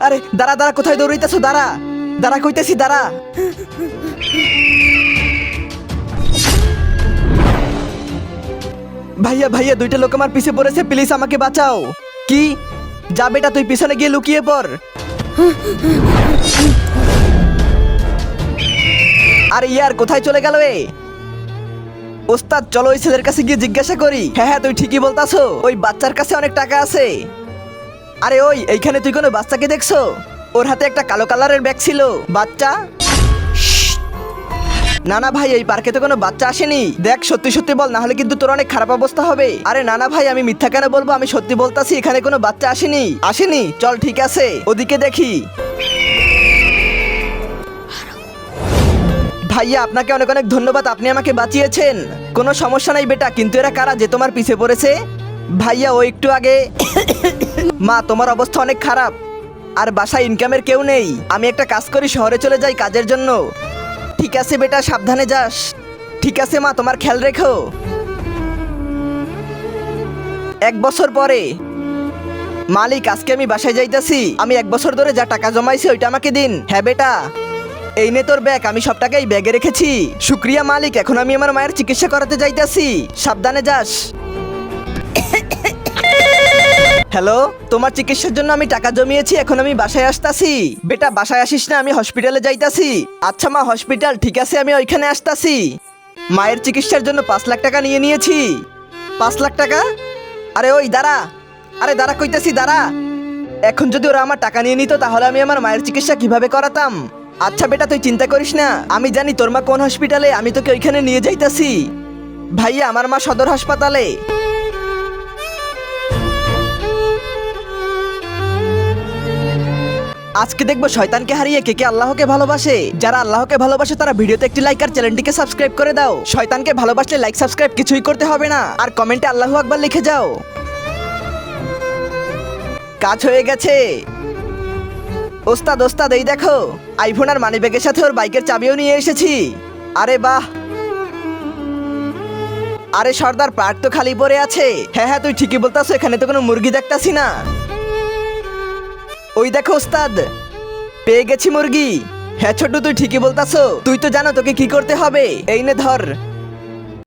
আরে দাঁড়া দাঁড়া, কোথায় দৌড়াইতেছো? দাঁড়া দাঁড়া কইতেছি, দাঁড়া। ভাইয়া ভাইয়া, দুইটা লোক আমার পিছে পড়েছে, প্লিজ আমাকে বাঁচাও। কি? যা বেটা, তুই পিছনে গিয়ে লুকিয়ে পড়। আরে ইয়ার, কোথায় চলে গেল এ? ওস্তাদ, চলো ওই ছেলের কাছে গিয়ে জিজ্ঞাসা করি। হ্যাঁ হ্যাঁ, তুই ঠিকই বলতাছো, ওই বাচ্চার কাছে অনেক টাকা আছে। আরে ওই, এইখানে তুই কোনো বাচ্চাকে দেখছো? ওর হাতে একটা কালো কালারের ব্যাগ ছিল। বাচ্চা? না না ভাই, এই পার্কে তো কোনো বাচ্চা আসেনি। দেখ, সত্যি সত্যি বল, না হলে কিন্তু তোর অনেক খারাপ অবস্থা হবে। আরে না না ভাই, আমি মিথ্যা কেন বলবো, আমি সত্যি বলতাছি, এখানে কোনো বাচ্চা আসেনি। আসেনি? চল ঠিক আছে, ওদিকে দেখি। ভাইয়া, আপনাকে অনেক অনেক ধন্যবাদ, আপনি আমাকে বাঁচিয়েছেন। কোনো সমস্যা নাই বেটা, কিন্তু এরা কারা যে তোমার পিছে পড়েছে? ভাইয়া, ও একটু আগে। মা, তোমার অবস্থা অনেক খারাপ, আর বাসায় ইনকামের কেউ নেই। আমি একটা কাজ করি, শহরে চলে যাই কাজের জন্য। ঠিক আছে বেটা, সাবধানে যাস। ঠিক আছে মা, তোমার খেয়াল রেখো। 1 বছর পরে। মালিক, আজকে আমি বাসায় যাইতাছি। আমি 1 বছর ধরে যা টাকা জমাইছি ওইটা আমাকে দিন। হ্যাঁ বেটা, এই নে তোর ব্যাগ, আমি সব টাকা এই ব্যাগে রেখেছি। শুক্রিয়া মালিক, এখন আমি আমার মায়ের চিকিৎসা করাতে যাইতাছি। সাবধানে যাস। হ্যালো, তোমার চিকিৎসার জন্য আমি টাকা জমিয়েছি, এখন আমি বাসায় আসতাছি। বেটা, বাসায় আসিস না, আমি হসপিটালে যাইতাছি। আচ্ছা মা, হসপিটাল? ঠিক আছে, আমি ওইখানে আসতাছি। মায়ের চিকিৎসার জন্য 5 লাখ টাকা নিয়ে নিয়েছি। 5 লাখ টাকা? আরে ওই দাঁড়া, আরে দাঁড়া কইতাছি, দাঁড়া। এখন যদি ওরা আমার টাকা নিয়ে নিত, তাহলে আমি আমার মায়ের চিকিৎসা কিভাবে করাতাম? আচ্ছা বেটা, তুই চিন্তা করিস না, আমি জানি তোর মা কোন হসপিটালে, আমি তোকে ওইখানে নিয়ে যাইতাছি। ভাইয়া, আমার মা সদর হাসপাতালে। আজকে দেখবো শয়তানকে হারিয়ে কে কে আল্লাহকে ভালোবাসে। যারা আল্লাহকে ভালোবাসে তারা ভিডিওতে একটি লাইক আর চ্যানেলটিকে সাবস্ক্রাইব করে দাও। শয়তানকে ভালোবাসলে লাইক সাবস্ক্রাইব কিছুই করতে হবে না, আর কমেন্টে আল্লাহু আকবার লিখে যাও। কাজ হয়ে গেছে। ওস্তাদ ওস্তাদ, এই দেখো, আইফোন আর মানিব্যাগের সাথে ওর বাইকের চাবিও নিয়ে এসেছি। আরে বাহ। আরে সর্দার, পার্ক তো খালি পড়ে আছে। হ্যাঁ হ্যাঁ, তুই ঠিকই বলতাছো, এখানে তো কোনো মুরগি দেখতাছি না। ওই দেখো ওস্তাদ, পেয়ে গেছি মুরগি। হ্যাঁ ছোট্টু, তুই ঠিকই বলতাছো। তুই তো জানো তোকে কি করতে হবে। এই নে ধর।